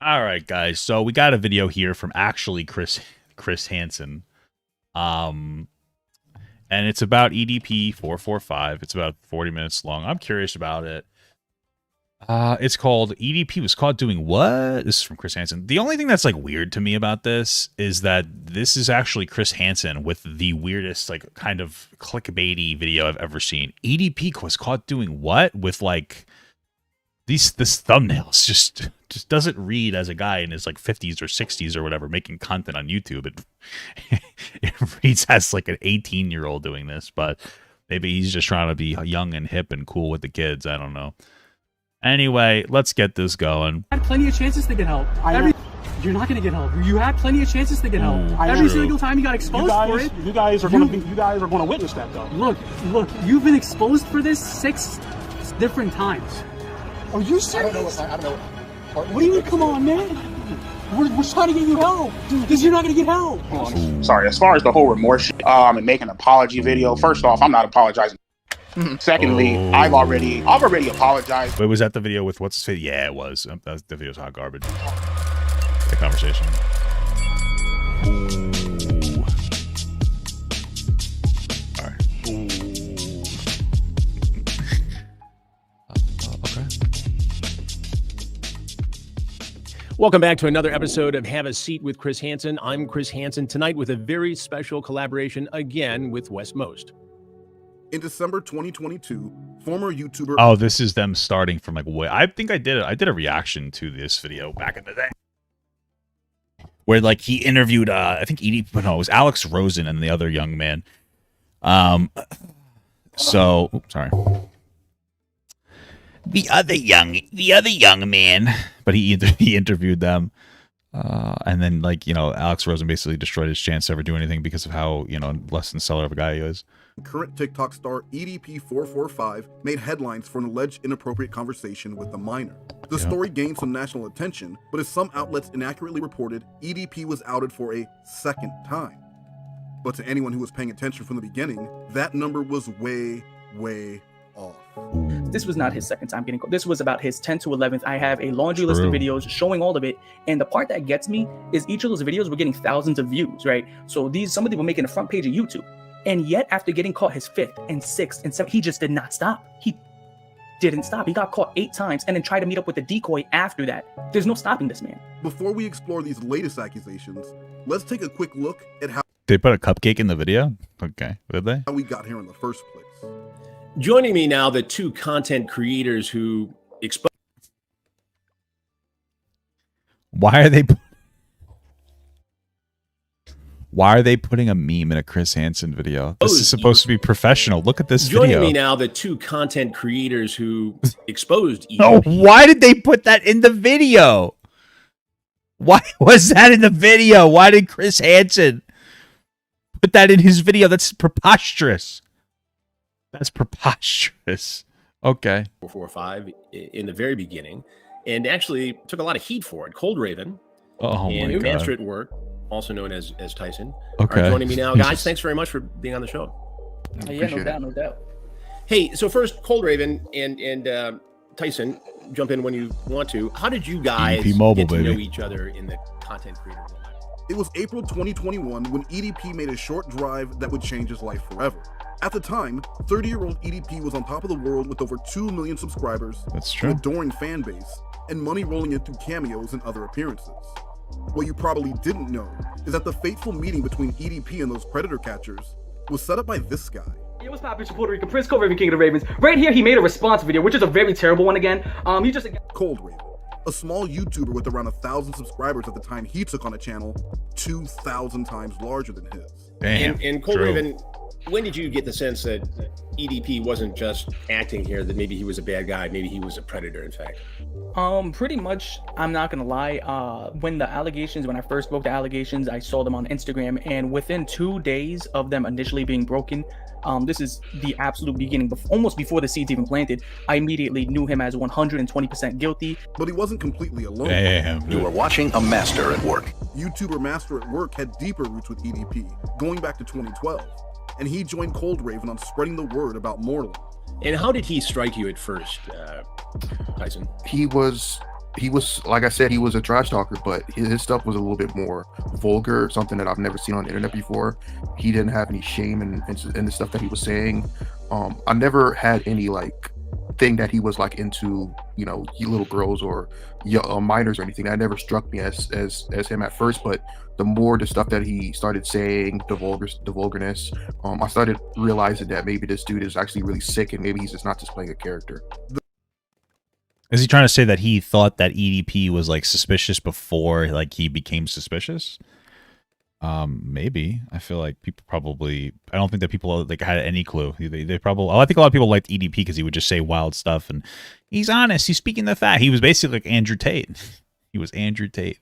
All right, guys. So we got a video here from actually Chris Hansen. And it's about EDP445. It's about 40 minutes long. I'm curious about it. It's called EDP was caught doing what? This is from Chris Hansen. The only thing that's like weird to me about this is that this is actually Chris Hansen with the weirdest like kind of clickbaity video I've ever seen. EDP was caught doing what with like this thumbnails just doesn't read as a guy in his like 50s or 60s or whatever making content on YouTube. It reads as like an 18-year-old doing this, but maybe he's just trying to be young and hip and cool with the kids. I don't know. Anyway, let's get this going. You had plenty of chances to get help. You're not going to get help. You had plenty of chances to get help. Every single time you got exposed for it. You guys are going to witness that, though. Look, you've been exposed for this 6 different times. Are you serious? I don't know. What do you mean? Come on, man. We're trying to get you help, because you're not going to get help. Sorry, as far as the whole remorse shit, and making an apology video, first off, I'm not apologizing. Secondly, I've already apologized. Wait, was that the video with what's his face? Yeah, it was. The video's hot garbage. The conversation. Ooh. All right. Ooh. Okay. Welcome back to another episode of Have a Seat with Chris Hansen. I'm Chris Hansen, tonight with a very special collaboration again with West Most. In December 2022, former YouTuber... Oh, this is them starting from like way... I think I did a reaction to this video back in the day. Where like he interviewed, I think it was Alex Rosen and the other young man. So, sorry. The other young man. But he interviewed them. And then like, Alex Rosen basically destroyed his chance to ever do anything because of how, less than stellar of a guy he is. Current TikTok star EDP445 made headlines for an alleged inappropriate conversation with a minor. The story gained some national attention, but as some outlets inaccurately reported, EDP was outed for a second time. But to anyone who was paying attention from the beginning, that number was way, way off. This was not his second time getting caught. This was about his 10th to 11th. I have a laundry list of videos showing all of it. And the part that gets me is each of those videos were getting thousands of views, right? So somebody were making the front page of YouTube. And yet, after getting caught his 5th and 6th and 7th, he just did not stop. He didn't stop. He got caught 8 times and then tried to meet up with the decoy after that. There's no stopping this man. Before we explore these latest accusations, let's take a quick look at how they put a cupcake in the video. Okay, did they? How we got here in the first place. Joining me now, the 2 content creators who expose. Why are they putting a meme in a Chris Hansen video? This is supposed to be professional. Look at this video. Joining me now, the 2 content creators who exposed EDP. Oh, why did they put that in the video? Why was that in the video? Why did Chris Hansen put that in his video? That's preposterous. That's preposterous. Okay. 445 in the very beginning, and actually took a lot of heat for it. Cold Raven and Master at Work, also known as Tyson, are joining me now. Guys, thanks very much for being on the show. Yeah, no doubt. Hey, so first, Cold Raven and Tyson, jump in when you want to. How did you guys get to know each other in the content creator world? It was April 2021 when EDP made a short drive that would change his life forever. At the time, 30-year-old EDP was on top of the world with over 2 million subscribers, an adoring fan base, and money rolling in through cameos and other appearances. What you probably didn't know is that the fateful meeting between EDP and those predator catchers was set up by this guy. Yo, what's poppin', Puerto Rico, Prince Cold Raven, King of the Ravens. Right here, he made a response video, which is a very terrible one again. He just... Cold Raven, a small YouTuber with around 1,000 subscribers at the time he took on a channel 2,000 times larger than his. Damn, and Cold Raven, when did you get the sense that EDP wasn't just acting here, that maybe he was a bad guy, maybe he was a predator, in fact? Pretty much, I'm not gonna lie, when I first broke the allegations, I saw them on Instagram, and within 2 days of them initially being broken, this is the absolute beginning, almost before the seeds even planted, I immediately knew him as 120% guilty. But he wasn't completely alone. Damn, you were watching a Master at Work. YouTuber Master at Work had deeper roots with EDP, going back to 2012. And he joined Cold Raven on spreading the word about Mortal. And how did he strike you at first, Tyson? He was he was, like I said, he was a trash talker, but his stuff was a little bit more vulgar, something that I've never seen on the internet before. He didn't have any shame in the stuff that he was saying. I never had any like thing that he was like into, you know, little girls or minors or anything. That never struck me as him at first, but the more the stuff that he started saying, the vulgarness, I started realizing that maybe this dude is actually really sick, and maybe he's just not just playing a character. Is he trying to say that he thought that EDP was like suspicious before like he became suspicious? Maybe. I feel like people probably, I don't think that people like had any clue. They probably, I think a lot of people liked EDP because he would just say wild stuff and he's honest, he's speaking the fact. He was basically like Andrew Tate. He was Andrew Tate.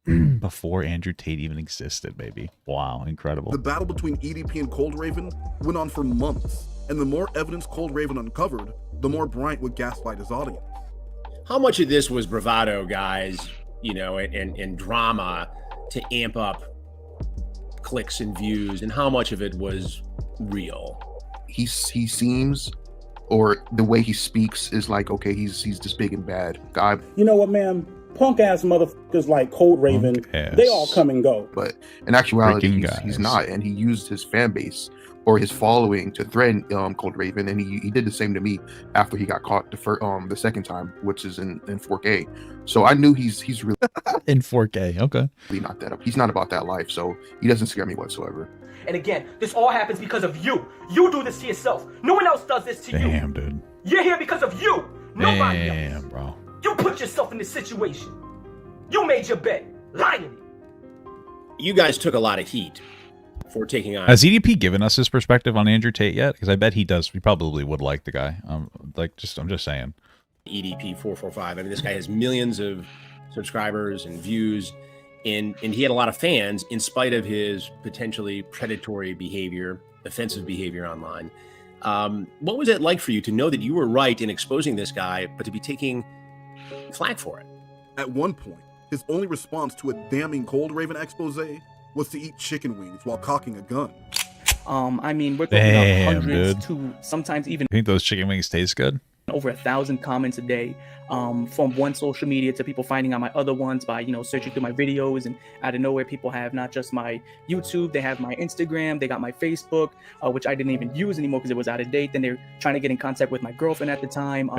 Before Andrew Tate even existed, maybe. Wow, incredible. The battle between EDP and Cold Raven went on for months, and the more evidence Cold Raven uncovered, the more Bryant would gaslight his audience. How much of this was bravado, guys, you know, and drama to amp up clicks and views, and how much of it was real? He seems, or the way he speaks is like, okay, he's this big and bad guy. You know what, man? Punk ass motherfuckers like Cold Raven, they all come and go. But in actuality, he's not, and he used his fan base or his following to threaten Cold Raven, and he did the same to me after he got caught the second time, which is in 4K. So I knew he's really in 4K. Okay, really not that up. He's not about that life, so he doesn't scare me whatsoever. And again, this all happens because of you. You do this to yourself. No one else does this to you. Damn, dude. You're here because of you. Nobody else. Damn, bro. You put yourself in this situation. You made your bed. Lie in it. You guys took a lot of heat for taking on. Has EDP given us his perspective on Andrew Tate yet? Because I bet he does. We probably would like the guy. I'm just saying. EDP445. I mean, this guy has millions of subscribers and views, and he had a lot of fans in spite of his potentially predatory behavior, offensive behavior online. What was it like for you to know that you were right in exposing this guy, but to be taking flack for it? At one point, his only response to a damning Cold Raven expose was to eat chicken wings while cocking a gun. I mean, we're talking about hundreds to sometimes even. You think those chicken wings taste good? Over 1,000 comments a day, from one social media to people finding out my other ones by, you know, searching through my videos, and out of nowhere people have not just my YouTube, they have my Instagram, they got my Facebook, which I didn't even use anymore because it was out of date. Then they're trying to get in contact with my girlfriend at the time.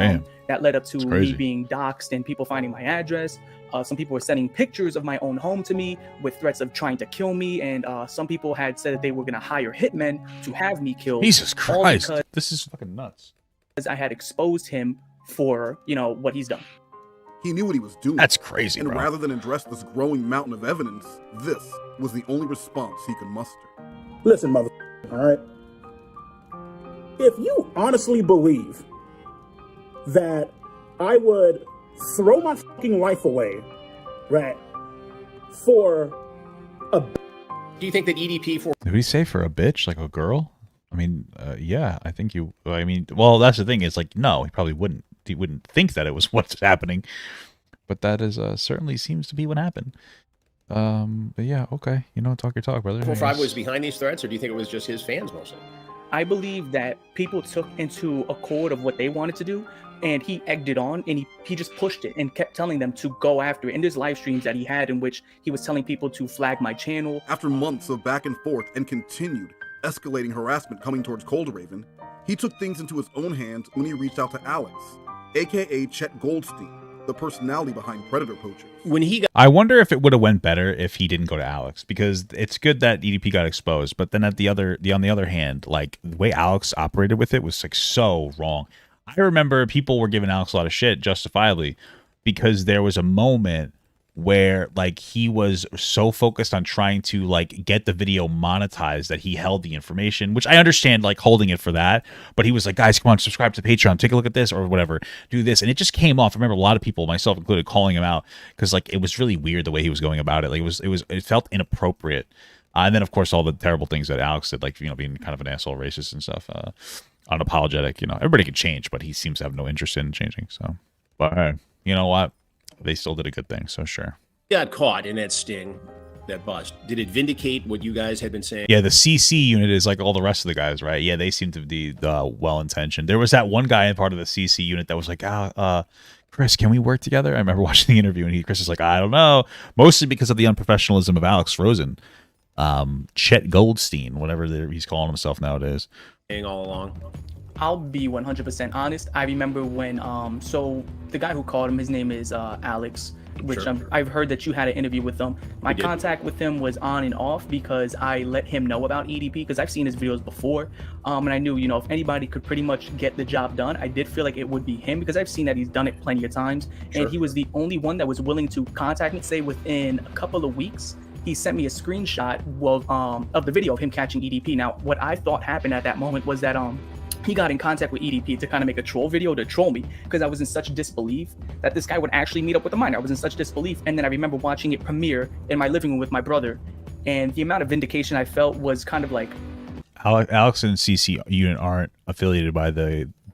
That led up to me being doxxed and people finding my address. Some people were sending pictures of my own home to me with threats of trying to kill me, and some people had said that they were going to hire hitmen to have me killed. Jesus Christ, this is fucking nuts. I had exposed him for, you know, what he's done. He knew what he was doing. That's crazy, and bro. Rather than address this growing mountain of evidence, this was the only response he could muster. Listen, mother, all right? If you honestly believe that I would throw my fucking life away, right, for a... Do you think that EDP4... Did he say for a bitch, like a girl? I mean, yeah, I think you, I mean, well, that's the thing. It's like, no, he probably wouldn't. He wouldn't think that it was what's happening. But that is certainly seems to be what happened. But yeah, okay. You know, talk your talk, brother. 445 was behind these threats, or do you think it was just his fans mostly? I believe that people took into accord of what they wanted to do, and he egged it on, and he just pushed it and kept telling them to go after it. And there's live streams that he had in which he was telling people to flag my channel. After months of back and forth and continued escalating harassment coming towards Cold Raven, he took things into his own hands when he reached out to Alex, aka Chet Goldstein, the personality behind Predator Poachers. When he got, I wonder if it would have went better if he didn't go to Alex, because it's good that EDP got exposed, but then on the other hand, like the way Alex operated with it was like so wrong. I remember people were giving Alex a lot of shit, justifiably, because there was a moment where like he was so focused on trying to like get the video monetized that he held the information, which I understand, like holding it for that, but he was like, guys, come on, subscribe to Patreon, take a look at this or whatever, do this. And it just came off. I remember a lot of people, myself included, calling him out because like it was really weird the way he was going about it. Like it felt inappropriate. And then of course all the terrible things that Alex did, like, you know, being kind of an asshole, racist and stuff, unapologetic, you know, everybody could change, but he seems to have no interest in changing. So, but you know what? They still did a good thing, so sure. Got caught in that sting, that bust. Did it vindicate what you guys had been saying? Yeah, the CC unit is like all the rest of the guys, right? Yeah, they seem to be well-intentioned. There was that one guy in part of the CC unit that was like, Chris, can we work together? I remember watching the interview, and Chris is like, I don't know, mostly because of the unprofessionalism of Alex Rosen, Chet Goldstein, whatever he's calling himself nowadays. All along. I'll be 100% honest. I remember when, so the guy who called him, his name is Alex, which Sure. I've heard that you had an interview with him. My contact with him was on and off because I let him know about EDP because I've seen his videos before. And I knew, you know, if anybody could pretty much get the job done, I did feel like it would be him because I've seen that he's done it plenty of times. Sure. And he was the only one that was willing to contact me, say within a couple of weeks. He sent me a screenshot of the video of him catching EDP. Now, what I thought happened at that moment was that he got in contact with EDP to kind of make a troll video to troll me because I was in such disbelief that this guy would actually meet up with a minor. I was in such disbelief. And then I remember watching it premiere in my living room with my brother. And the amount of vindication I felt was kind of like... Alex and CC Unit aren't affiliated by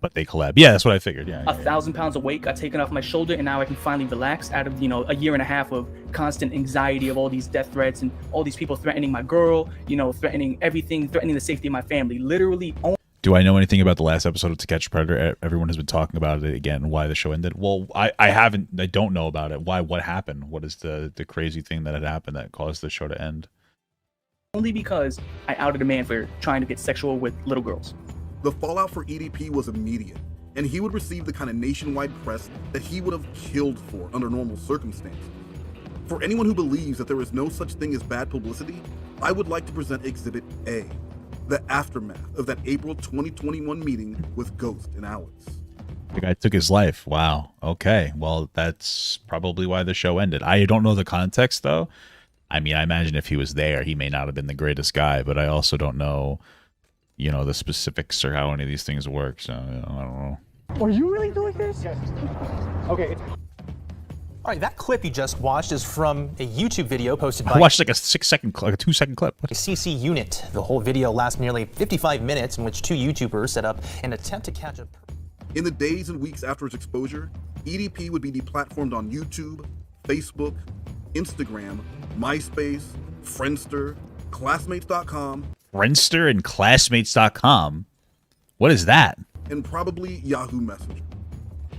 but they collab. Yeah, that's what I figured. Yeah. 1,000 pounds of weight got taken off my shoulder, and now I can finally relax out of, you know, a year and a half of constant anxiety of all these death threats and all these people threatening my girl, you know, threatening everything, threatening the safety of my family. Literally. Do I know anything about the last episode of To Catch a Predator? Everyone has been talking about it again, why the show ended. Well, I don't know about it. Why? What happened? What is the crazy thing that had happened that caused the show to end? Only because I outed a man for trying to get sexual with little girls. The fallout for EDP was immediate, and he would receive the kind of nationwide press that he would have killed for under normal circumstances. For anyone who believes that there is no such thing as bad publicity, I would like to present Exhibit A, the aftermath of that April 2021 meeting with Ghost and Alex. The guy took his life. Wow. Okay. Well, that's probably why the show ended. I don't know the context, though. I mean, I imagine if he was there, he may not have been the greatest guy, but I also don't know, you know, the specifics or how any of these things work. So, you know, I don't know. Are you really doing this? Yes. Okay. All right, that clip you just watched is from a YouTube video posted by... I watched like a 2-second clip. A CC Unit. The whole video lasts nearly 55 minutes in which two YouTubers set up an attempt to catch a... In the days and weeks after its exposure, EDP would be deplatformed on YouTube, Facebook, Instagram, MySpace, Friendster, Classmates.com. Friendster and Classmates.com? What is that? And probably Yahoo Messenger.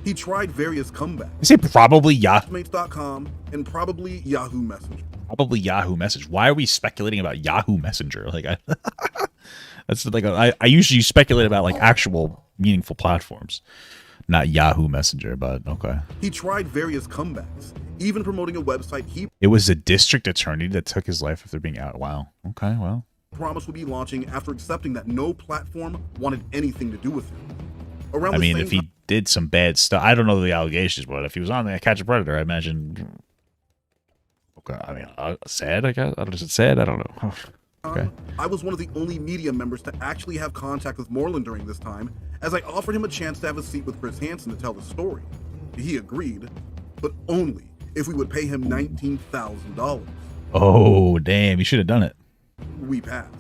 He tried various comebacks. You say probably Classmates.com and probably Yahoo Messenger. Probably Yahoo Messenger. Why are we speculating about Yahoo Messenger? Like, that's like I usually speculate about like actual meaningful platforms, not Yahoo Messenger. But okay. He tried various comebacks, even promoting a website It was a district attorney that took his life after being out. Wow. Okay. Well. Promised would be launching after accepting that no platform wanted anything to do with him. Around I mean, if he did some bad stuff, I don't know the allegations, but if he was on the Catch a Predator, I imagine. Okay, I mean, sad. I guess. Is it sad? I don't know. Okay. I was one of the only media members to actually have contact with Moreland during this time, as I offered him a chance to have a seat with Chris Hansen to tell the story. He agreed, but only if we would pay him $19,000. Oh, damn! You should have done it. We passed.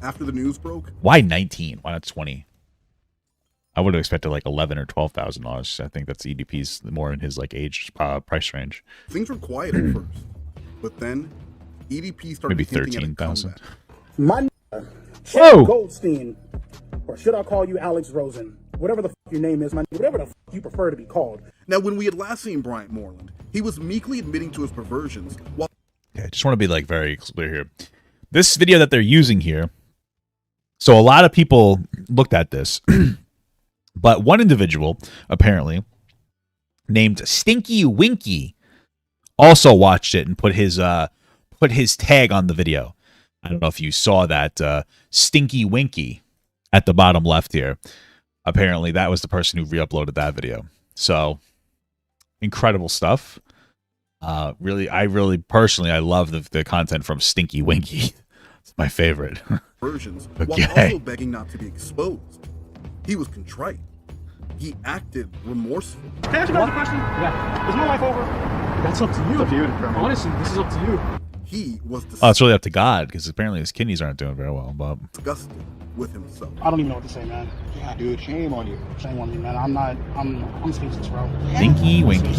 After the news broke, why 19? Why not 20? I would have expected like $11,000 or $12,000. I think that's EDP's more in his like age price range. Things were quiet at first, but then EDP started maybe 13,000. My Whoa! Goldstein, or should I call you Alex Rosen? Whatever the your name is, whatever the you prefer to be called. Now, when we had last seen Bryant Moreland, he was meekly admitting to his perversions. While I just want to be like very clear here. This video that they're using here. So a lot of people looked at this. But one individual, apparently, named Stinky Winky, also watched it and put his tag on the video. I don't know if you saw that Stinky Winky at the bottom left here. Apparently, that was the person who re-uploaded that video. So, incredible stuff. I love the content from Stinky Winky. It's my favorite. Versions, while also begging not to be exposed. He was contrite. He acted remorseful. Can I ask you guys a question? Yeah. Is my life over? That's up to you. It's up to you. Honestly, this is up to you. He was oh, it's really up to God, because apparently his kidneys aren't doing very well. But disgusted with himself. I don't even know what to say, man. Yeah, dude, shame on you. Shame on me, man. I'm speechless, bro. Stinky Winky.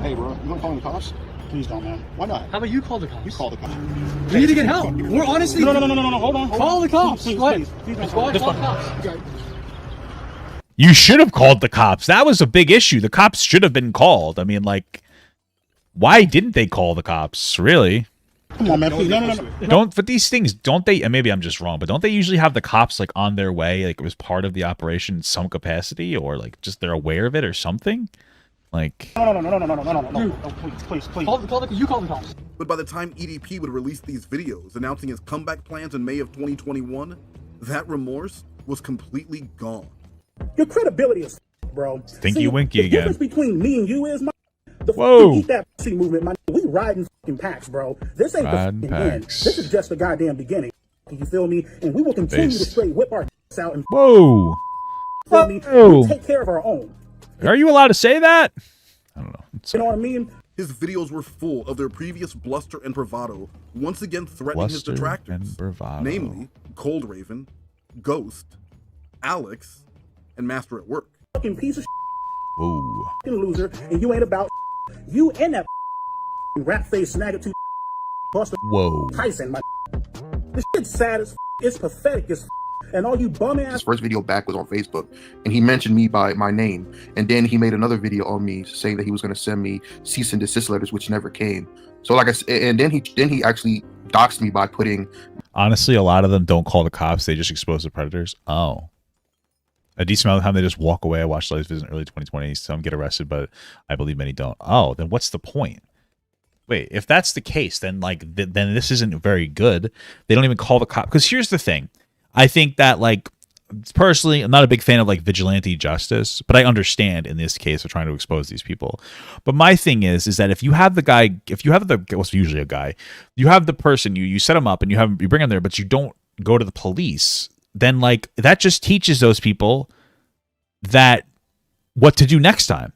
Hey, bro, you want to call the cops? Please don't, man. Why not? How about you call the cops? You call the cops. We need to get help. We're honestly... No. Hold on. Call the cops. Please. Call the cops. Okay. You should have called the cops. That was a big issue. The cops should have been called. I mean, like, why didn't they call the cops? Really? Come on, man. Please. No. Don't, but these things, don't they, and maybe I'm just wrong, but don't they usually have the cops like on their way? Like it was part of the operation in some capacity, or like just they're aware of it or something? Like, No. Please. You call the cops. But by the time EDP would release these videos announcing his comeback plans in May of 2021, that remorse was completely gone. Your credibility is bro. Stinky Winky the again. difference between me and you is the Whoa. eat that pussy movement, man. We riding fucking packs, bro. This ain't Riding the end. packs. This is just the goddamn beginning. You feel me? And we will continue to straight whip our out and whoa. feel me? Whoa. We take care of our own. Are you allowed to say that? I don't know. You know what I mean? His videos were full of their previous bluster and bravado, once again threatening his Bluster detractors, and bravado. namely Cold Raven, Ghost, Alex, and Master at Work. Fucking piece of Whoa. fucking loser, and you ain't about you and that rat face snagger to Buster Whoa. Tyson, my this shit's sad as it's pathetic as and all you bum ass. His first video back was on Facebook, and he mentioned me by my name. And then he made another video on me saying that he was going to send me cease and desist letters, which never came. So like I said, and then he actually doxed me by putting. Honestly, a lot of them don't call the cops. They just expose the predators. Oh. A decent amount of the time, they just walk away. I watched those videos in early 2020. Some get arrested, but I believe many don't. Oh, then what's the point? Wait, if that's the case, then like then this isn't very good. They don't even call the cop. Because here's the thing. I think that, like, personally, I'm not a big fan of like vigilante justice, but I understand in this case of trying to expose these people. But my thing is that if you have the guy, what's usually a guy, you have the person, you set him up and you bring him there, but you don't go to the police, then like that just teaches those people that what to do next time.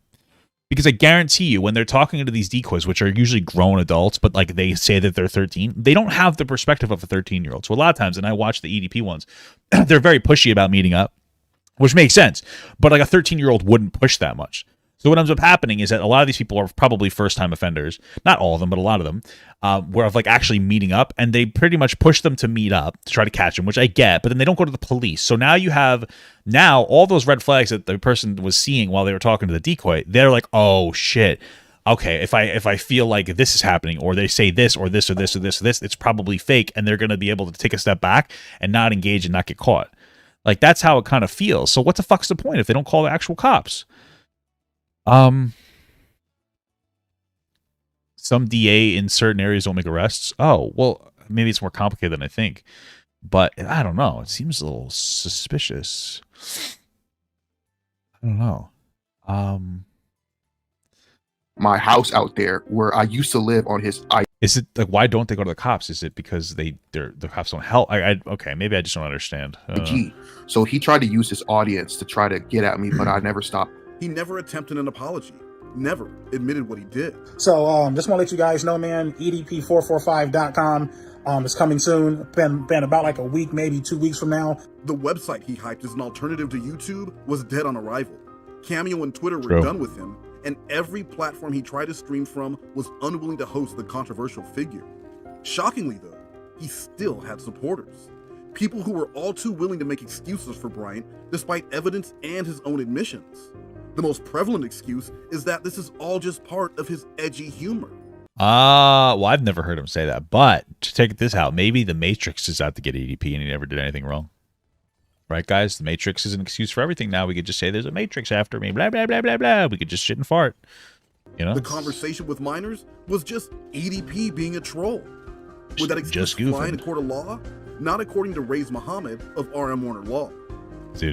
Because I guarantee you, when they're talking to these decoys, which are usually grown adults, but like they say that they're 13, they don't have the perspective of a 13-year-old. So a lot of times, and I watch the EDP ones, they're very pushy about meeting up, which makes sense. But like a 13-year-old wouldn't push that much. So what ends up happening is that a lot of these people are probably first-time offenders. Not all of them, but a lot of them, where of like actually meeting up, and they pretty much push them to meet up to try to catch them, which I get, but then they don't go to the police. So now you have all those red flags that the person was seeing while they were talking to the decoy. They're like, oh shit. Okay, if I feel like this is happening, or they say this or this or this or this or this, it's probably fake, and they're going to be able to take a step back and not engage and not get caught. Like that's how it kind of feels. So what the fuck's the point if they don't call the actual cops? Some DA in certain areas don't make arrests. Oh, well, maybe it's more complicated than I think. But I don't know. It seems a little suspicious. I don't know. My house out there where I used to live on his. Is it like, why don't they go to the cops? Is it because the cops don't help? Okay, maybe I just don't understand. So he tried to use his audience to try to get at me, but I never stopped. He never attempted an apology, never admitted what he did. So just want to let you guys know, man, EDP445.com is coming soon. Been about like a week, maybe 2 weeks from now. The website he hyped as an alternative to YouTube was dead on arrival. Cameo and Twitter were done with him, and every platform he tried to stream from was unwilling to host the controversial figure. Shockingly, though, he still had supporters. People who were all too willing to make excuses for Bryant, despite evidence and his own admissions. The most prevalent excuse is that this is all just part of his edgy humor. Well, I've never heard him say that, but to take this out, maybe the Matrix is out to get EDP and he never did anything wrong. Right, guys? The Matrix is an excuse for everything now. We could just say there's a Matrix after me, blah, blah, blah, blah, blah. We could just shit and fart. You know? The conversation with minors was just EDP being a troll. Would that excuse fly in a court of law? Not according to Ray's Muhammad of RM Warner Law.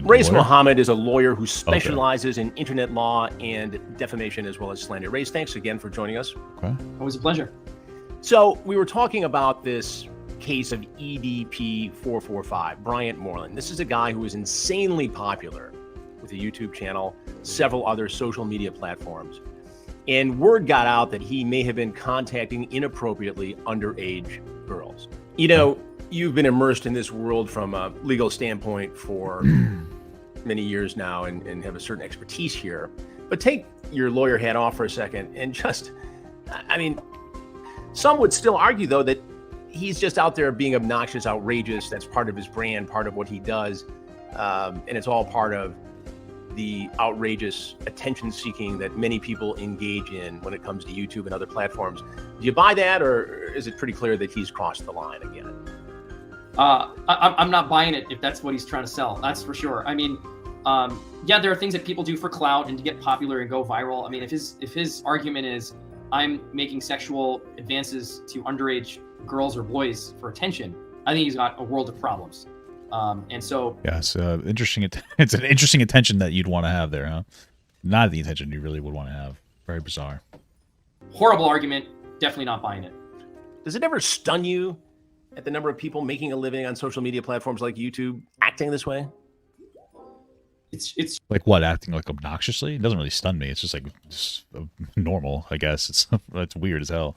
Ray's Muhammad is a lawyer who specializes in internet law and defamation as well as slander. Ray's, thanks again for joining us. Okay. Always a pleasure. So we were talking about this case of EDP445, Bryant Moreland. This is a guy who is insanely popular with a YouTube channel, several other social media platforms. And word got out that he may have been contacting inappropriately underage girls. You know, you've been immersed in this world from a legal standpoint for many years now and have a certain expertise here. But take your lawyer hat off for a second and just, I mean, some would still argue, though, that he's just out there being obnoxious, outrageous. That's part of his brand, part of what he does. And it's all part of the outrageous attention seeking that many people engage in when it comes to YouTube and other platforms. Do you buy that, or is it pretty clear that he's crossed the line again? I'm not buying it if that's what he's trying to sell. That's for sure. I mean, yeah, there are things that people do for clout and to get popular and go viral. I mean, if his argument is I'm making sexual advances to underage girls or boys for attention, I think he's got a world of problems. And so, yes, interesting. It's an interesting attention that you'd want to have there, huh? Not the attention you really would want to have. Very bizarre. Horrible argument. Definitely not buying it. Does it ever stun you at the number of people making a living on social media platforms like YouTube acting this way? It's like what, acting like obnoxiously? It doesn't really stun me. It's just like normal, I guess. It's weird as hell.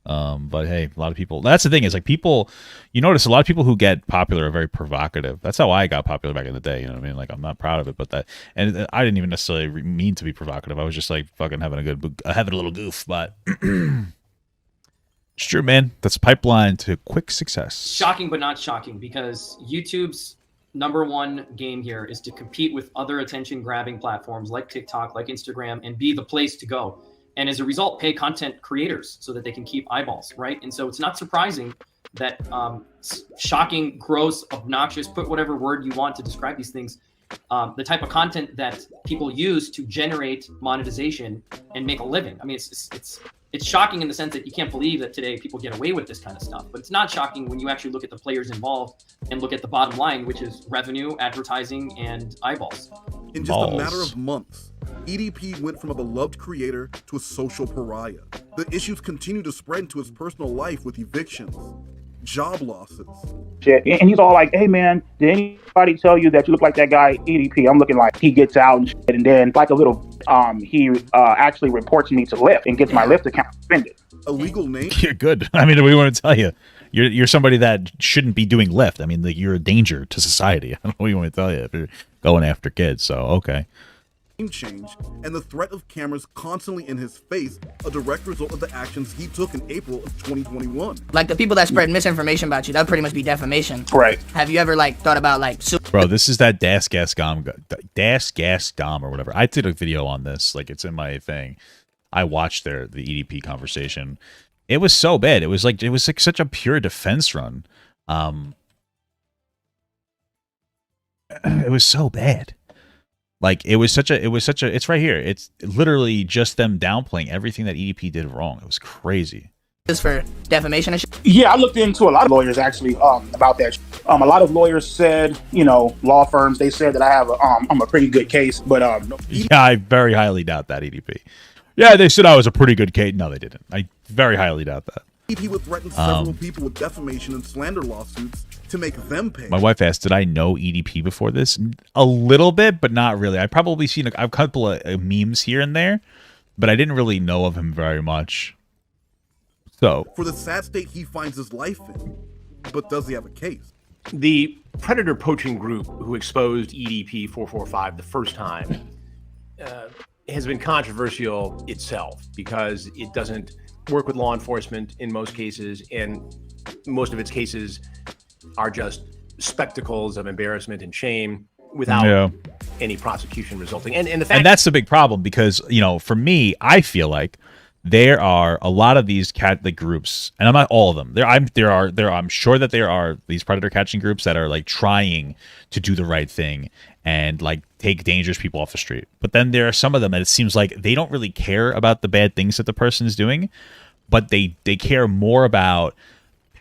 But hey, a lot of people, that's the thing, is like people, you notice a lot of people who get popular are very provocative. That's how I got popular back in the day. You know what I mean? Like, I'm not proud of it, but that, and I didn't even necessarily mean to be provocative. I was just like fucking having a little goof, but it's true, man. That's a pipeline to quick success. shocking, but not shocking, because YouTube's #1 game here is to compete with other attention grabbing platforms like TikTok, like Instagram, and be the place to go. And as a result, pay content creators so that they can keep eyeballs, right? And so it's not surprising that shocking, gross, obnoxious, put whatever word you want to describe these things, the type of content that people use to generate monetization and make a living. I mean, it's shocking in the sense that you can't believe that today people get away with this kind of stuff. But it's not shocking when you actually look at the players involved and look at the bottom line, which is revenue, advertising, and eyeballs. In just a matter of months, EDP went from a beloved creator to a social pariah. The issues continue to spread into his personal life with evictions, job losses. Shit. And he's all like, hey man, did anybody tell you that you look like that guy EDP? I'm looking like he gets out and shit. And then like a little, he actually reports me to Lyft and gets my Lyft account suspended. A legal name? You're good. I mean, we want to tell you. You're somebody that shouldn't be doing Lyft. I mean, like, you're a danger to society. I don't know what you want to tell you if you're going after kids. So, okay. Change and the threat of cameras constantly in his face, a direct result of the actions he took in April of 2021. Like the people that spread misinformation about you, that would pretty much be defamation. Right. Have you ever like thought about like Bro, this is that Das Gas Gom or whatever. I did a video on this, like it's in my thing. I watched the EDP conversation. It was so bad. It was like such a pure defense run. It was so bad. Like it's right here. It's literally just them downplaying everything that EDP did wrong. It was crazy. Just for defamation and shit? Yeah, I looked into a lot of lawyers actually about that. A lot of lawyers said, law firms, they said that I have I'm a pretty good case, but yeah, I very highly doubt that, EDP. Yeah, they said I was a pretty good case. No, they didn't. I very highly doubt that. EDP would threaten several people with defamation and slander lawsuits to make them pay. My wife asked, did I know EDP before this? A little bit, but not really. I've probably seen a couple of memes here and there, but I didn't really know of him very much. So, for the sad state he finds his life in, but does he have a case? The predator poaching group who exposed EDP445 the first time has been controversial itself because it doesn't work with law enforcement in most cases, and most of its cases are just spectacles of embarrassment and shame without any prosecution resulting. And the fact, and that's the big problem because, for me, I feel like there are a lot of these groups, and I'm not all of them. I'm sure that there are these predator catching groups that are like trying to do the right thing and like take dangerous people off the street. But then there are some of them that it seems like they don't really care about the bad things that the person is doing, but they care more about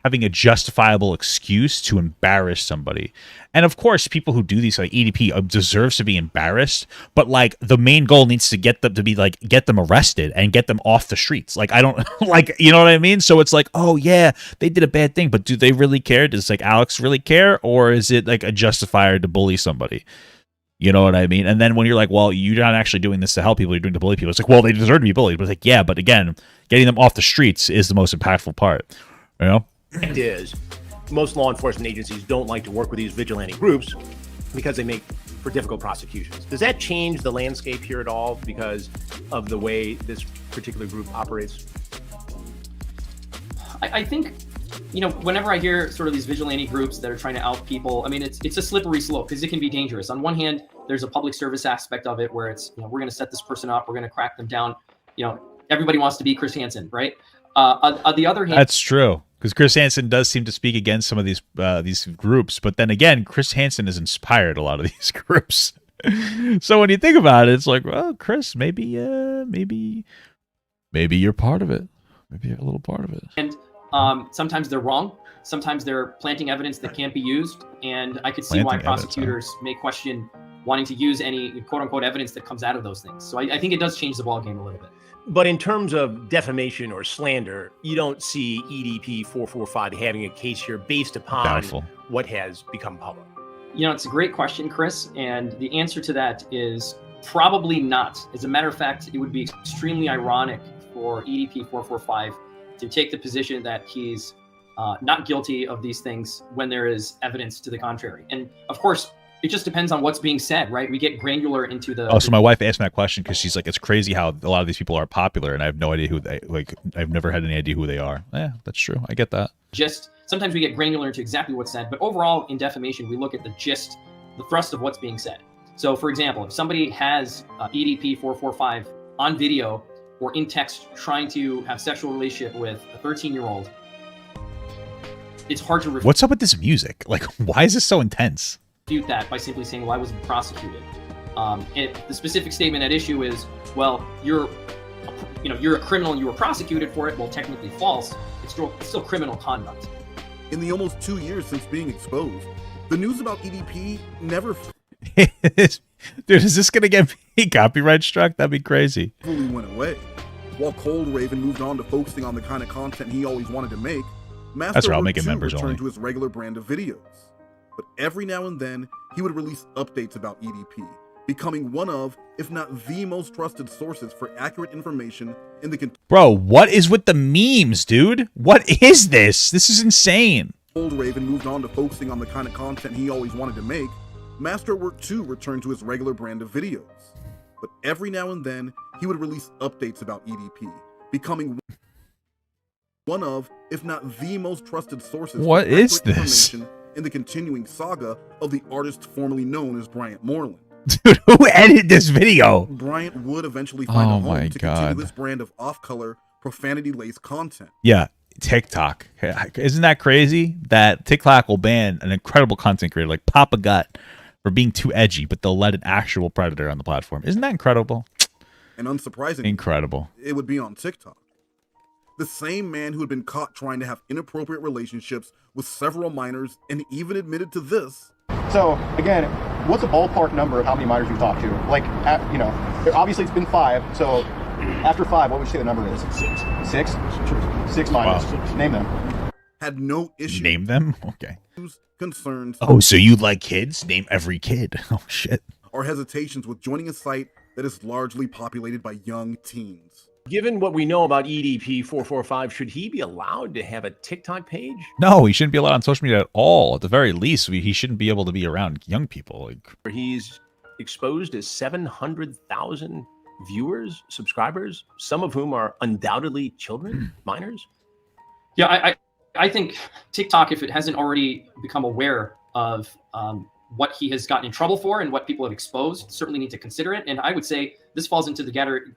having a justifiable excuse to embarrass somebody. And of course, people who do these like EDP deserves to be embarrassed, but like the main goal needs to get them to be like, get them arrested and get them off the streets. Like, I don't like, you know what I mean? So it's like, oh yeah, they did a bad thing, but do they really care? Does like Alex really care? Or is it like a justifier to bully somebody? You know what I mean? And then when you're like, well, you're not actually doing this to help people, you're doing to bully people. It's like, well, they deserve to be bullied. But it's like, yeah, but again, getting them off the streets is the most impactful part, you know? Fact is, most law enforcement agencies don't like to work with these vigilante groups because they make for difficult prosecutions. Does that change the landscape here at all because of the way this particular group operates? I think, whenever I hear sort of these vigilante groups that are trying to out people, I mean, it's a slippery slope because it can be dangerous. On one hand, there's a public service aspect of it where it's, we're going to set this person up, we're going to crack them down. Everybody wants to be Chris Hansen, right? On the other hand, that's true, because Chris Hansen does seem to speak against some of these groups, but then again, Chris Hansen has inspired a lot of these groups. So when you think about it, it's like, well, Chris, maybe you're part of it. Maybe you're a little part of it. And sometimes they're wrong. Sometimes they're planting evidence that can't be used. And I could see why prosecutors may question wanting to use any quote-unquote evidence that comes out of those things. So I think it does change the ballgame a little bit. But in terms of defamation or slander, you don't see EDP445 having a case here based upon what has become public. It's a great question, Chris. And the answer to that is probably not. As a matter of fact, it would be extremely ironic for EDP445 to take the position that he's not guilty of these things when there is evidence to the contrary. And of course, it just depends on what's being said, right? We get granular into the... Oh, so my wife asked me that question because she's like, it's crazy how a lot of these people are popular and I have no idea who they, I've never had any idea who they are. Yeah, that's true. I get that. Just sometimes we get granular into exactly what's said, but overall in defamation, we look at the gist, the thrust of what's being said. So for example, if somebody has EDP445 on video or in text trying to have sexual relationship with a 13-year-old, it's hard to refute. What's up with this music? Like, why is this so intense? That by simply saying, why wasn't prosecuted? The specific statement at issue is, well, you're a criminal and you were prosecuted for it. Well, technically false. It's still criminal conduct. In the almost 2 years since being exposed, the news about EDP never... Dude, is this going to get me copyright struck? That'd be crazy. ...fully went away. While Cold Raven moved on to focusing on the kind of content he always wanted to make, Masterwork 2 returned to his regular brand of videos. But every now and then, he would release updates about EDP, becoming one of, if not the most trusted sources for accurate information in the... Bro, what is with the memes, dude? What is this? This is insane. Cold Raven moved on to focusing on the kind of content he always wanted to make, Masterwork 2 returned to his regular brand of videos. But every now and then, he would release updates about EDP, becoming one of, if not the most trusted sources what is this? In the continuing saga of the artist formerly known as Bryant Moreland. Dude, who edited this video? Bryant would eventually find a home to continue this brand of off-color, profanity-laced content. Yeah, TikTok. Isn't that crazy? That TikTok will ban an incredible content creator like Papa Gut for being too edgy, but they'll let an actual predator on the platform. Isn't that incredible? And unsurprisingly, incredible. It would be on TikTok. The same man who had been caught trying to have inappropriate relationships with several minors and even admitted to this. So again, what's a ballpark number of how many minors you've talked to? Like, obviously it's been 5. So after 5, what would you say the number is? 6? 6 minors. Wow. Name them. Had no issue. Name them? Okay. Concerns. Oh, so you like kids? Name every kid. Oh, shit. Or hesitations with joining a site that is largely populated by young teens. Given what we know about EDP445, should he be allowed to have a TikTok page? No, he shouldn't be allowed on social media at all. At the very least, he shouldn't be able to be around young people. He's exposed to 700,000 viewers, subscribers, some of whom are undoubtedly children, minors. Yeah, I think TikTok, if it hasn't already become aware of what he has gotten in trouble for and what people have exposed, certainly need to consider it. And I would say this falls into the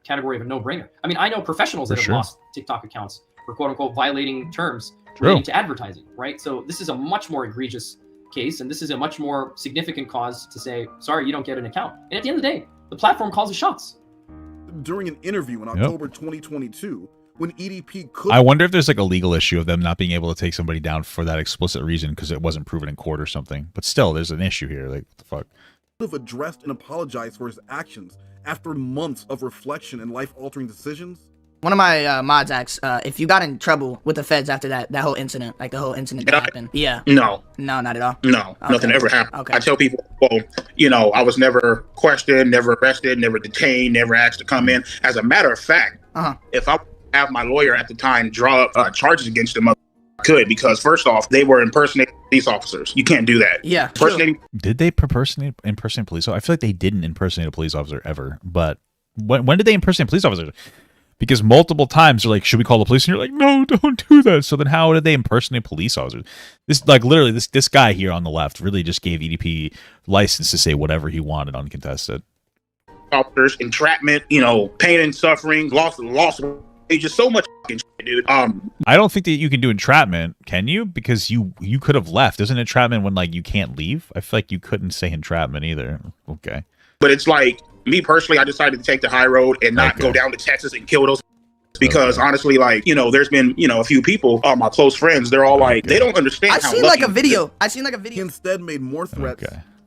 category of a no-brainer. I mean, I know professionals that have lost TikTok accounts for quote-unquote violating terms relating to advertising, right? So this is a much more egregious case, and this is a much more significant cause to say, sorry, you don't get an account. And at the end of the day, the platform calls the shots. During an interview in October 2022, when EDP could... I wonder if there's like a legal issue of them not being able to take somebody down for that explicit reason because it wasn't proven in court or something. But still, there's an issue here. Like, what the fuck? Have addressed and apologized for his actions after months of reflection and life-altering decisions. One of my mods asks if you got in trouble with the feds after that whole incident, like the whole incident that happened. Yeah. No, not at all. No, okay. Nothing ever happened. Okay. I tell people, well, I was never questioned, never arrested, never detained, never asked to come in. As a matter of fact, if I have my lawyer at the time draw up charges against them, I could, because first off, they were impersonating police officers. You can't do that. Yeah. Impersonating. Did they impersonate police officers? I feel like they didn't impersonate a police officer ever. But when did they impersonate police officers? Because multiple times they're like, should we call the police? And you're like, no, don't do that. So then how did they impersonate police officers? This, like, literally, this guy here on the left really just gave EDP license to say whatever he wanted uncontested. Officers, entrapment, pain and suffering, loss of wages, so much shit, dude. I don't think that you can do entrapment, can you? Because you could have left. Isn't entrapment when, like, you can't leave? I feel like you couldn't say entrapment either. Okay. But it's like, me personally, I decided to take the high road and not go down to Texas and kill those because honestly, like, there's been, a few people, my close friends, they're all like, they don't understand I've seen like a video. He instead made more threats,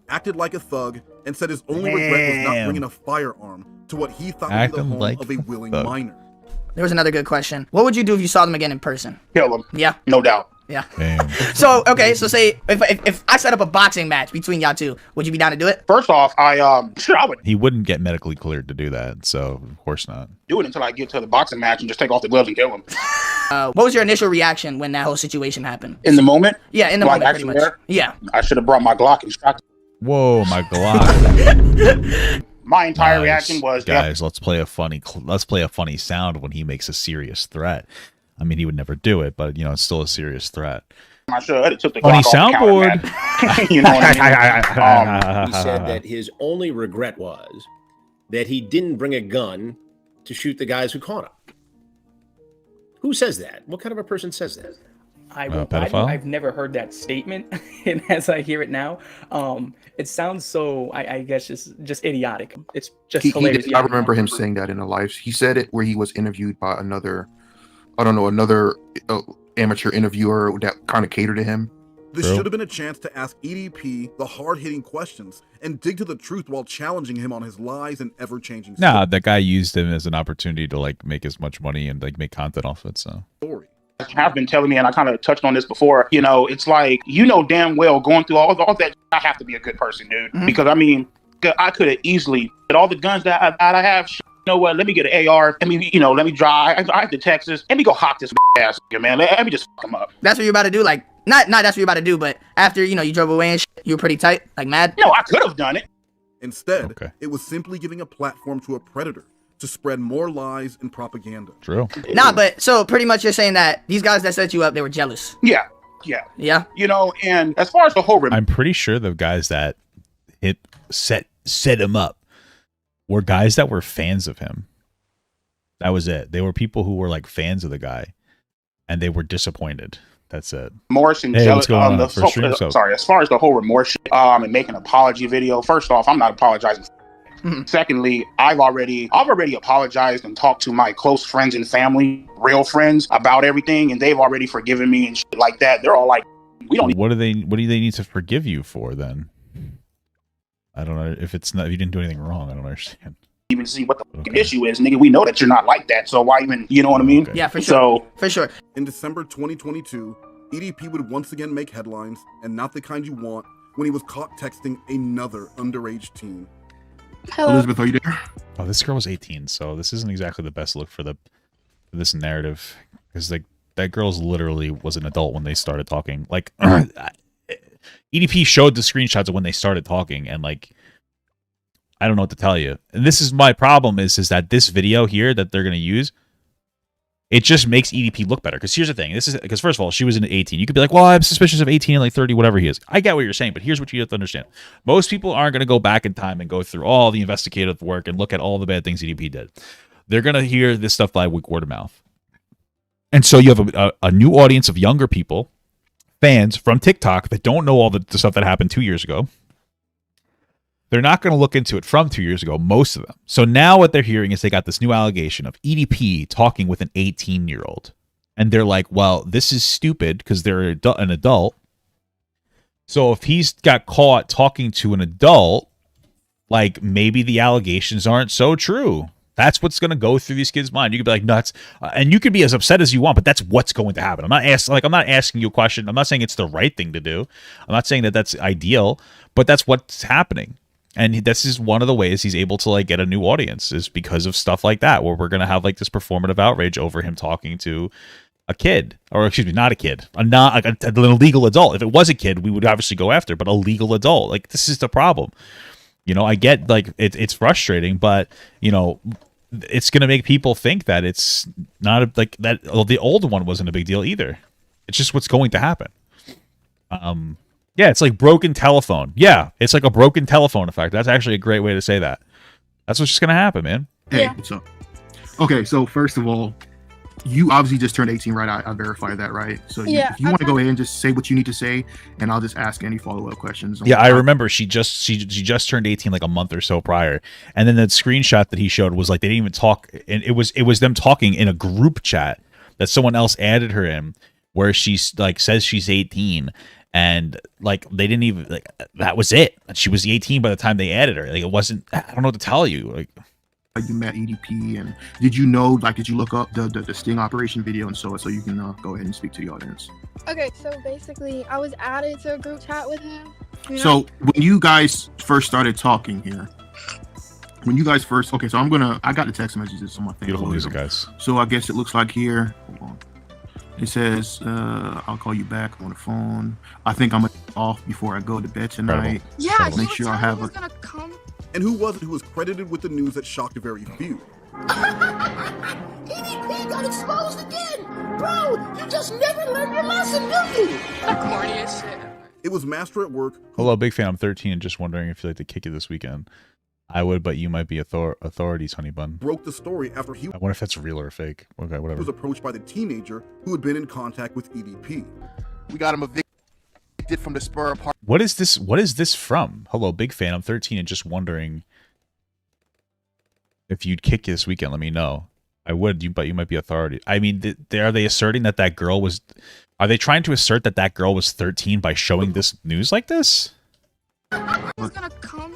acted like a thug, and said his only regret was not bringing a firearm to what he thought would be the home of a willing minor. There was another good question. What would you do if you saw them again in person? Kill them. Yeah. No doubt. Yeah. So, okay, so say if I set up a boxing match between y'all two, would you be down to do it? First off, I would He wouldn't get medically cleared to do that, so of course not. do it until I get to the boxing match and just take off the gloves and kill him. What was your initial reaction when that whole situation happened? In the moment? Yeah, in the moment, pretty much. Yeah. I should have brought my Glock and shot. Whoa, my Glock. My entire reaction was, guys, let's play a funny sound when he makes a serious threat. I mean, he would never do it, but it's still a serious threat. I should have took the funny Glock soundboard. You know what I mean? He said that his only regret was that he didn't bring a gun to shoot the guys who caught him. Who says that? What kind of a person says that? I've never heard that statement, and as I hear it now, it sounds so, I guess, just idiotic. It's just hilarious. I remember him saying that in a live. He said it where he was interviewed by another amateur interviewer that kind of catered to him. This should have been a chance to ask EDP the hard-hitting questions and dig to the truth while challenging him on his lies and ever-changing story. Nah, that guy used him as an opportunity to like make as much money and like make content off it. So have been telling me, and I kind of touched on this before, it's like, damn well going through all that, I have to be a good person, dude. Mm-hmm. Because I mean, I could have easily, with all the guns that I have, you know what, let me get an AR, let me drive to Texas, let me go hawk this ass, man, let me just fuck him up. That's what you're about to do, like, not that's what you're about to do, but after, you drove away and you were pretty tight, like mad? No, I could have done it. Instead, it was simply giving a platform to a predator to spread more lies and propaganda. True. Nah, but so pretty much you're saying that these guys that set you up, they were jealous. Yeah. And as far as the whole, I'm pretty sure the guys that set him up were guys that were fans of him. That was it. They were people who were like fans of the guy, and they were disappointed. That's it. Remorse and jealous. Sorry, as far as the whole remorse and making an apology video. First off, I'm not apologizing. Secondly, I've already apologized and talked to my close friends and family, real friends, about everything, and they've already forgiven me and shit like that. They're all like, we don't. What do they need to forgive you for then? I don't know if it's not. If you didn't do anything wrong, I don't understand. Even see what the issue is, nigga. We know that you're not like that, so why even? You know what I mean? Yeah, for sure. For sure. In December 2022, EDP would once again make headlines, and not the kind you want, when he was caught texting another underage teen. Hello. Elizabeth, are you there? Oh, this girl was 18, so this isn't exactly the best look for this narrative, because like that girl's literally was an adult when they started talking. Like EDP showed the screenshots of when they started talking, and like I don't know what to tell you. And this is my problem is that this video here that they're gonna use, it just makes EDP look better. Because here's the thing. This is because first of all, she was in 18. You could be like, well, I'm suspicious of 18 and like 30, whatever he is. I get what you're saying, but here's what you have to understand. Most people aren't going to go back in time and go through all the investigative work and look at all the bad things EDP did. They're going to hear this stuff by word of mouth. And so you have a new audience of younger people, fans from TikTok that don't know all the stuff that happened 2 years ago. They're not going to look into it from 2 years ago, most of them. So now what they're hearing is they got this new allegation of EDP talking with an 18-year-old. And they're like, well, this is stupid because they're an adult. So if he's got caught talking to an adult, like maybe the allegations aren't so true. That's what's going to go through these kids' mind. You could be like nuts, and you could be as upset as you want, but that's what's going to happen. I'm not asking you a question. I'm not saying it's the right thing to do. I'm not saying that that's ideal, but that's what's happening. And this is one of the ways he's able to like get a new audience is because of stuff like that, where we're going to have like this performative outrage over him talking to a kid, or excuse me, not a kid, an illegal adult. If it was a kid, we would obviously go after, but a legal adult. Like this is the problem. I get like it's frustrating, but it's going to make people think that it's not like that. Well, the old one wasn't a big deal either. It's just what's going to happen. Yeah, it's like broken telephone. Yeah, it's like a broken telephone effect. That's actually a great way to say that. That's what's just going to happen, man. Hey, what's up? Okay, so first of all, you obviously just turned 18, right? I verified that, right? So if you want to go ahead and just say what you need to say, and I'll just ask any follow-up questions. Yeah, I remember she just turned 18 like a month or so prior, and then that screenshot that he showed was like they didn't even talk, and it was them talking in a group chat that someone else added her in, where she's like says she's 18, and like they didn't even like that was it. She was 18 by the time they added her. Like it wasn't. I don't know what to tell you. Like. You met EDP, and did you know, like, did you look up the sting operation video and so you can go ahead and speak to the audience? Okay, so basically I was added to a group chat with him. So when you guys first started talking here, so I got the text messages on my thing. Beautiful music, guys. So I guess it looks like here, hold on. It says, I'll call you back on the phone. I think I'm off before I go to bed tonight. Yeah, make sure I have was gonna come. And who was it who was credited with the news that shocked a very few? EDP got exposed again! Bro, you just never learned your lesson, do you? The corniest shit. It was Master at Work. Hello, big fan. I'm 13 and just wondering if you'd like to kick it this weekend. I would, but you might be authorities, honey bun. Broke the story after he I wonder if that's real or fake. Okay, whatever. was approached by the teenager who had been in contact with EDP. We got him evicted from the spur apart. What is this? What is this from? Hello, big fan. I'm 13 and just wondering if you'd kick this weekend. Let me know. I would, but you might be authority. I mean, are they asserting that girl was? Are they trying to assert that girl was 13 by showing this news like this? He's gonna come.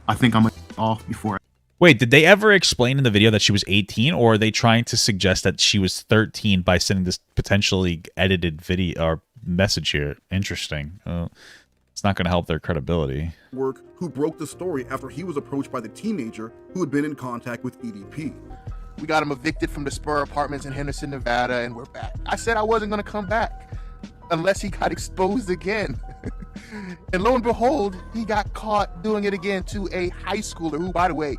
I think I'm off before. Wait, did they ever explain in the video that she was 18, or are they trying to suggest that she was 13 by sending this potentially edited video or message here? Interesting. It's not going to help their credibility. Work who broke the story after he was approached by the teenager who had been in contact with EDP. We got him evicted from the Spur Apartments in Henderson, Nevada, and we're back. I said I wasn't going to come back unless he got exposed again. And lo and behold, he got caught doing it again to a high schooler who, by the way,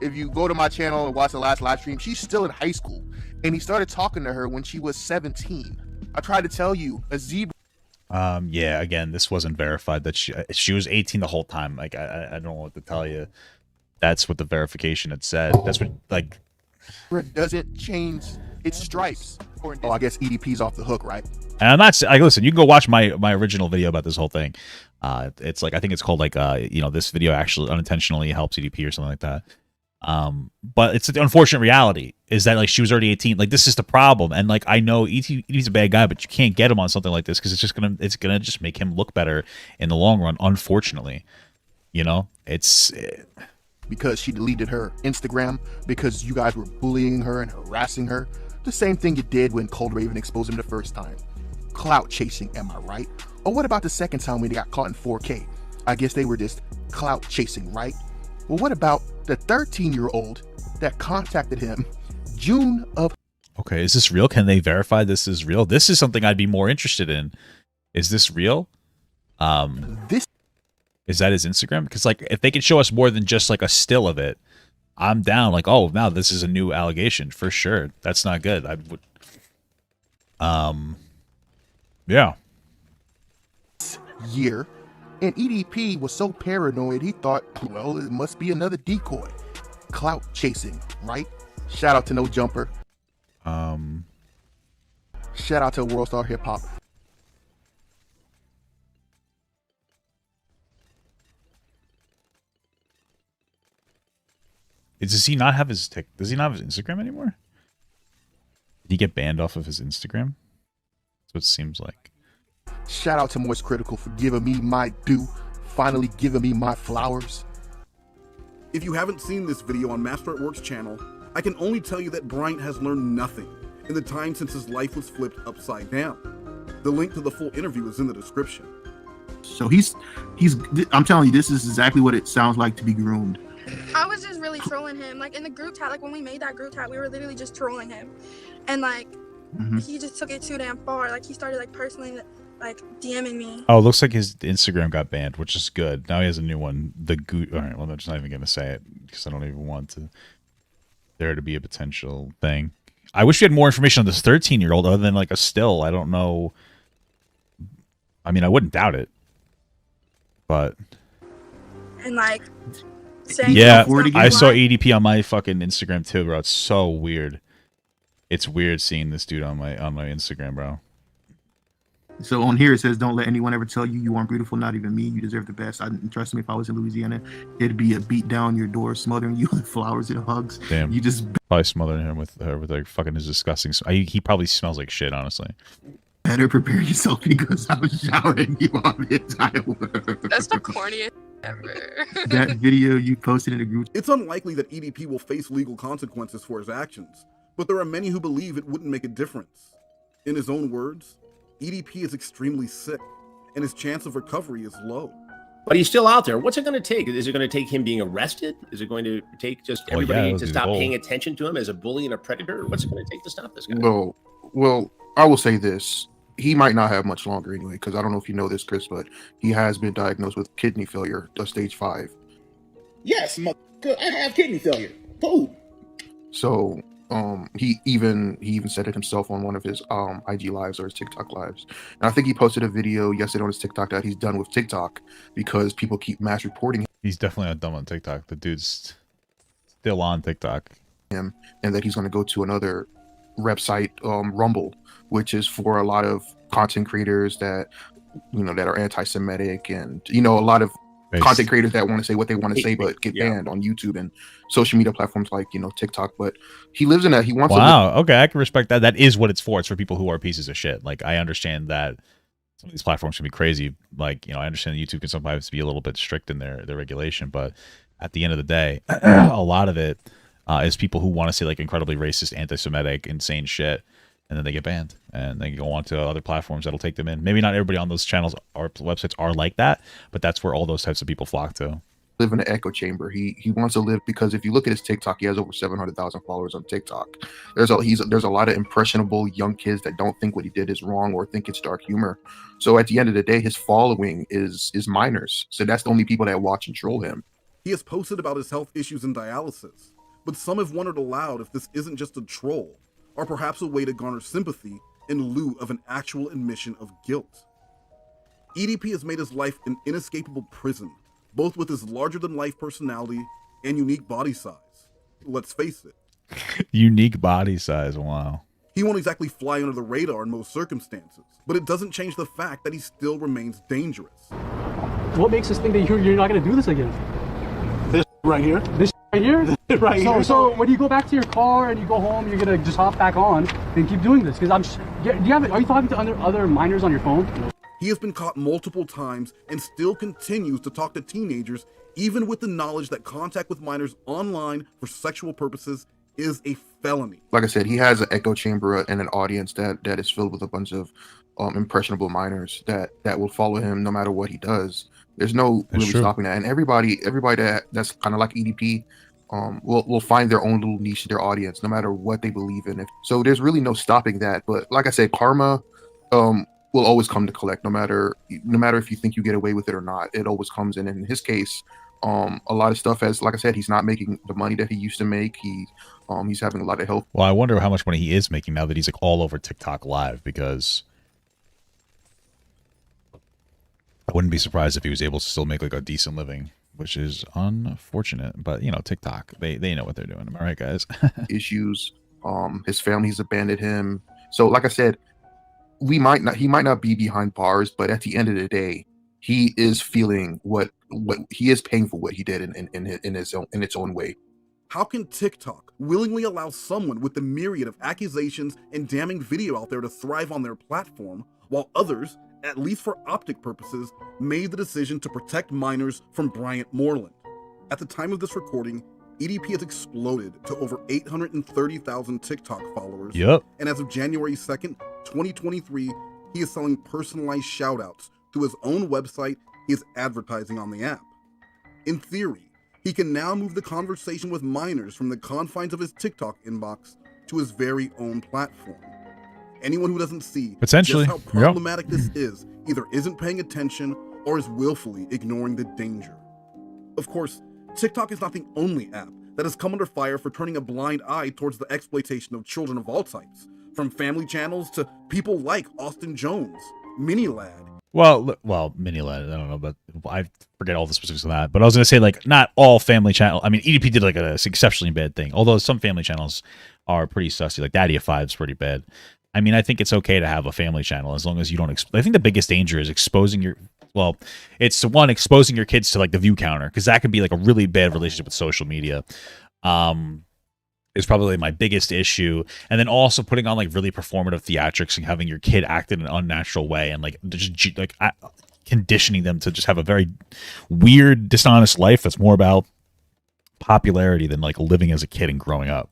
if you go to my channel and watch the last live stream, she's still in high school. And he started talking to her when she was 17. I tried to tell you, a zebra. Yeah, again, this wasn't verified that she was 18 the whole time. Like, I don't know what to tell you. That's what the verification had said. That's what, like... doesn't change its stripes. Oh, I guess EDP's off the hook, right? And I'm not like, listen, you can go watch my original video about this whole thing. It's like, I think it's called like, this video actually unintentionally helps EDP or something like that. But it's the unfortunate reality is that like she was already 18. Like this is the problem. And like, I know EDP's a bad guy, but you can't get him on something like this because it's gonna just make him look better in the long run. Unfortunately, because she deleted her Instagram because you guys were bullying her and harassing her. The same thing you did when Cold Raven exposed him the first time. Clout chasing, am I right? Or what about the second time when they got caught in 4K? I guess they were just clout chasing, right? Well, what about the 13-year-old that contacted him June of... Okay, is this real? Can they verify this is real? This is something I'd be more interested in. Is this real? Is that his Instagram? Because like, if they could show us more than just like a still of it, I'm down. Like, oh, now this is a new allegation for sure. That's not good. I would. Yeah. Year, and EDP was so paranoid he thought, well, it must be another decoy. Clout chasing, right? Shout out to No Jumper. Shout out to World Star Hip Hop. Does he not have his Does he not have his Instagram anymore? Did he get banned off of his Instagram? That's what it seems like. Shout out to Moist Critical for giving me my due, finally giving me my flowers. If you haven't seen this video on Master at Work's channel, I can only tell you that Bryant has learned nothing in the time since his life was flipped upside down. The link to the full interview is in the description. So I'm telling you, this is exactly what it sounds like to be groomed. I was just really trolling him. Like in the group chat, like when we made that group chat, we were literally just trolling him. And like, he just took it too damn far. Like he started like personally like DMing me. Oh, it looks like his Instagram got banned, which is good. Now he has a new one. All right, well, I'm just not even going to say it because I don't even want to. there to be a potential thing. I wish we had more information on this 13-year-old other than like a still. I don't know. I mean, I wouldn't doubt it, but And like, saying yeah, stuff I saw online. EDP on my fucking Instagram too, bro. It's so weird. It's weird seeing this dude on my Instagram, bro. So on here it says, "Don't let anyone ever tell you you aren't beautiful. Not even me. You deserve the best. Trust me. If I was in Louisiana, it'd be a beat down your door, smothering you with flowers and hugs. Damn, you just probably smothering him with like fucking his disgusting. He probably smells like shit, honestly. better prepare yourself because I was showering you on the entire world." That's the corniest ever. That video you posted in the group. It's unlikely that EDP will face legal consequences for his actions, but there are many who believe it wouldn't make a difference. In his own words, EDP is extremely sick, and his chance of recovery is low. But he's still out there. What's it going to take? Is it going to take him being arrested? Is it going to take just everybody to stop paying attention to him as a bully and a predator? What's it going to take to stop this guy? Well, I will say this. He might not have much longer anyway, because I don't know if you know this, Chris, but he has been diagnosed with kidney failure, stage 5. Yes, I have kidney failure. Boom. So he even said it himself on one of his IG lives or his TikTok lives. And I think he posted a video yesterday on his TikTok that he's done with TikTok because people keep mass reporting He's definitely not dumb on TikTok. The dude's still on TikTok. him, and that he's going to go to another website, Rumble, which is for a lot of content creators that that are anti-Semitic, and a lot of content creators that want to say what they want to say but get banned on YouTube and social media platforms like TikTok. But he lives in he wants Okay, I can respect that. That is what it's for. It's for people who are pieces of shit. Like, I understand that some of these platforms can be crazy. Like, I understand that YouTube can sometimes be a little bit strict in their regulation, but at the end of the day, a lot of it is people who want to say like incredibly racist, anti-Semitic, insane shit, and then they get banned and they go on to other platforms that'll take them in. Maybe not everybody on those channels or websites are like that, but that's where all those types of people flock to. live in an echo chamber. He wants to live because if you look at his TikTok, he has over 700,000 followers on TikTok. There's a lot of impressionable young kids that don't think what he did is wrong or think it's dark humor. So at the end of the day, his following is minors. So that's the only people that watch and troll him. He has posted about his health issues and dialysis, but some have wondered aloud if this isn't just a troll, or perhaps a way to garner sympathy in lieu of an actual admission of guilt. EDP has made his life an inescapable prison, both with his larger-than-life personality and unique body size. Let's face it. Unique body size, wow. He won't exactly fly under the radar in most circumstances, but it doesn't change the fact that he still remains dangerous. What makes us think that you're not going to do this again? This right here? This right here? Right here. So when you go back to your car and you go home, you're going to just hop back on and keep doing this? Because are you talking to other minors on your phone? He has been caught multiple times and still continues to talk to teenagers, even with the knowledge that contact with minors online for sexual purposes is a felony. Like I said, he has an echo chamber and an audience that is filled with a bunch of impressionable minors that will follow him no matter what he does. There's no really stopping that. And everybody that's kind of like EDP will find their own little niche, their audience, no matter what they believe in. So there's really no stopping that. But like I said, karma will always come to collect, no matter if you think you get away with it or not. It always comes in. And in his case, a lot of stuff, as like I said, he's not making the money that he used to make. He's having a lot of health. Well, I wonder how much money he is making now that he's like all over TikTok live, because I wouldn't be surprised if he was able to still make like a decent living, which is unfortunate. But TikTok, they know what they're doing. Am I right, guys? Issues. His family's abandoned him. So like I said, he might not be behind bars, but at the end of the day, he is feeling what he is paying for what he did in its own way. How can TikTok willingly allow someone with the myriad of accusations and damning video out there to thrive on their platform, while others, at least for optic purposes, made the decision to protect minors from Bryant Moreland? At the time of this recording, EDP has exploded to over 830,000 TikTok followers. Yep. And as of January 2nd, 2023, he is selling personalized shoutouts through his own website he is advertising on the app. In theory, he can now move the conversation with minors from the confines of his TikTok inbox to his very own platform. Anyone who doesn't see potentially just how problematic this is either isn't paying attention or is willfully ignoring the danger. Of course, TikTok is not the only app that has come under fire for turning a blind eye towards the exploitation of children of all types, from family channels to people like Austin Jones, Mini Lad. Well, Mini Lad, I don't know, but I forget all the specifics of that. But I was going to say, like, not all family channel. I mean, EDP did like an exceptionally bad thing, although some family channels are pretty sussy. Like Daddy of Five is pretty bad. I mean, I think it's okay to have a family channel as long as you don't. I think the biggest danger is exposing your. Well, it's one, exposing your kids to like the view counter, because that could be like a really bad relationship with social media. Is probably my biggest issue, and then also putting on like really performative theatrics and having your kid act in an unnatural way, and like just like conditioning them to just have a very weird, dishonest life that's more about popularity than like living as a kid and growing up.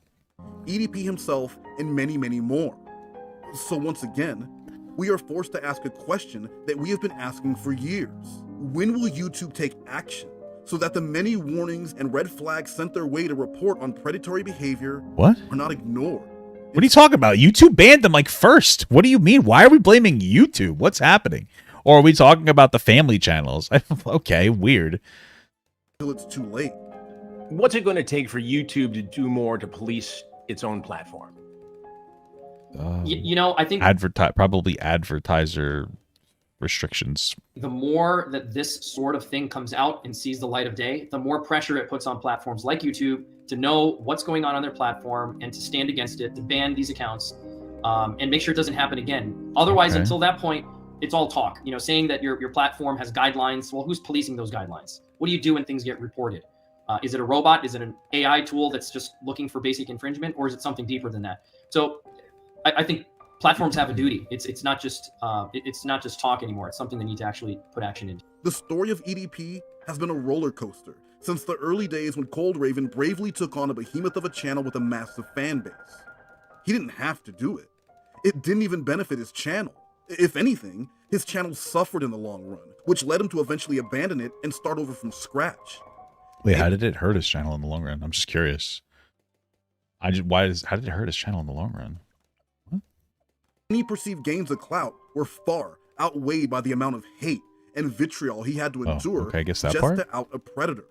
EDP himself and many, many more. So once again, we are forced to ask a question that we have been asking for years. When will YouTube take action so that the many warnings and red flags sent their way to report on predatory behavior are not ignored? What are you talking about? YouTube banned them like first. What do you mean? Why are we blaming YouTube? What's happening? Or are we talking about the family channels? Okay, weird. Until it's too late. What's it going to take for YouTube to do more to police its own platform? You know, I think probably advertiser restrictions. The more that this sort of thing comes out and sees the light of day, the more pressure it puts on platforms like YouTube to know what's going on their platform and to stand against it, to ban these accounts, and make sure it doesn't happen again. Otherwise, until that point, it's all talk. You know, saying that your platform has guidelines. Well, who's policing those guidelines? What do you do when things get reported? Is it a robot? Is it an AI tool that's just looking for basic infringement, or is it something deeper than that? So, I think platforms have a duty. It's not just talk anymore. It's something they need to actually put action into. The story of EDP has been a roller coaster since the early days when Cold Raven bravely took on a behemoth of a channel with a massive fan base. He didn't have to do it. It didn't even benefit his channel. If anything, his channel suffered in the long run, which led him to eventually abandon it and start over from scratch. Wait, how did it hurt his channel in the long run? I'm just curious. How did it hurt his channel in the long run? Any perceived gains of clout were far outweighed by the amount of hate and vitriol he had to endure just to out a predator.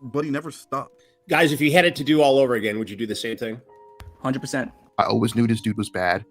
But he never stopped. Guys, if you had it to do all over again, would you do the same thing? 100%. I always knew this dude was bad.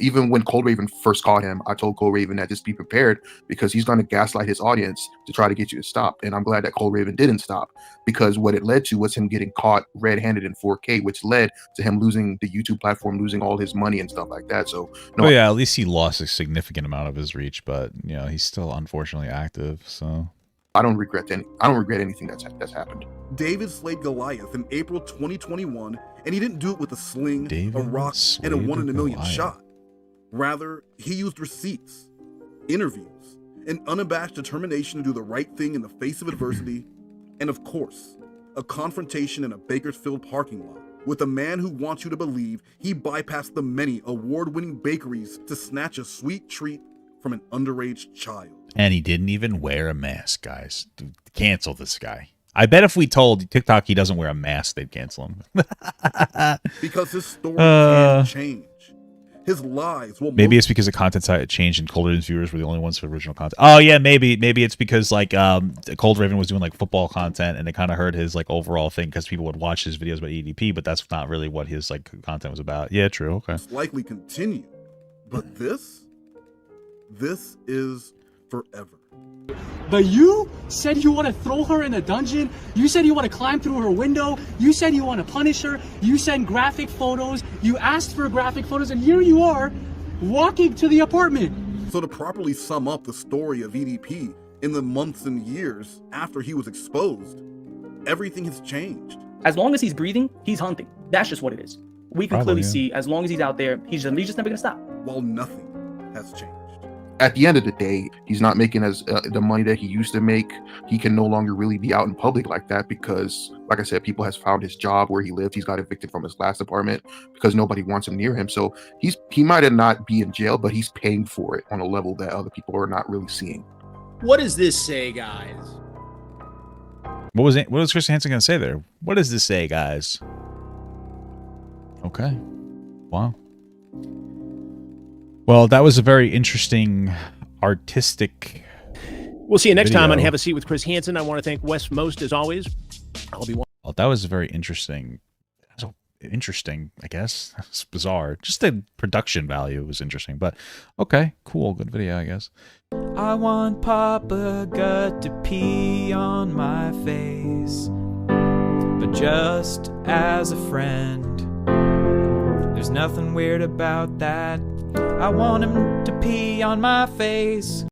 Even when Cold Raven first caught him, I told Cold Raven that just be prepared because he's going to gaslight his audience to try to get you to stop. And I'm glad that Cold Raven didn't stop, because what it led to was him getting caught red-handed in 4K, which led to him losing the YouTube platform, losing all his money and stuff like that. So, no, yeah, at least he lost a significant amount of his reach, but you know, he's still unfortunately active. So I don't regret anything that's happened. David slayed Goliath in April 2021, and he didn't do it with a sling, a rock, and a 1 in a million shot. Rather, he used receipts, interviews, an unabashed determination to do the right thing in the face of adversity, and of course, a confrontation in a Bakersfield parking lot with a man who wants you to believe he bypassed the many award-winning bakeries to snatch a sweet treat from an underage child. And he didn't even wear a mask, guys. Dude, cancel this guy. I bet if we told TikTok he doesn't wear a mask, they'd cancel him. Because his story can change. His lies will. Maybe it's because the content site changed and Cold Raven's viewers were the only ones for original content. Oh yeah, maybe it's because like Cold Raven was doing like football content and it kind of hurt his like overall thing because people would watch his videos about EDP, but that's not really what his like content was about. Yeah, true. Okay. Likely continue, but this is forever. But you said you want to throw her in a dungeon. You said you want to climb through her window. You said you want to punish her. You sent graphic photos. You asked for graphic photos, and here you are, walking to the apartment. So to properly sum up the story of EDP in the months and years after he was exposed, everything has changed. As long as he's breathing, he's hunting. That's just what it is. We can clearly see, as long as he's out there, he's just never going to stop. While nothing has changed. At the end of the day, he's not making as the money that he used to make. He can no longer really be out in public like that because, like I said, people has found his job where he lived. He's got evicted from his last apartment because nobody wants him near him. So he might have not be in jail, but he's paying for it on a level that other people are not really seeing. What does this say, guys? What was Chris Hansen gonna say there? What does this say, guys? Okay. Wow. Well, that was a very interesting artistic. We'll see you next video. time on Have a Seat with Chris Hansen. I want to thank Wes Most as always. I'll be Well, that was very interesting. So interesting, I guess. It's bizarre. Just the production value was interesting, but okay, cool, good video, I guess. I want Papa Gut to pee on my face, but just as a friend. There's nothing weird about that. I want him to pee on my face.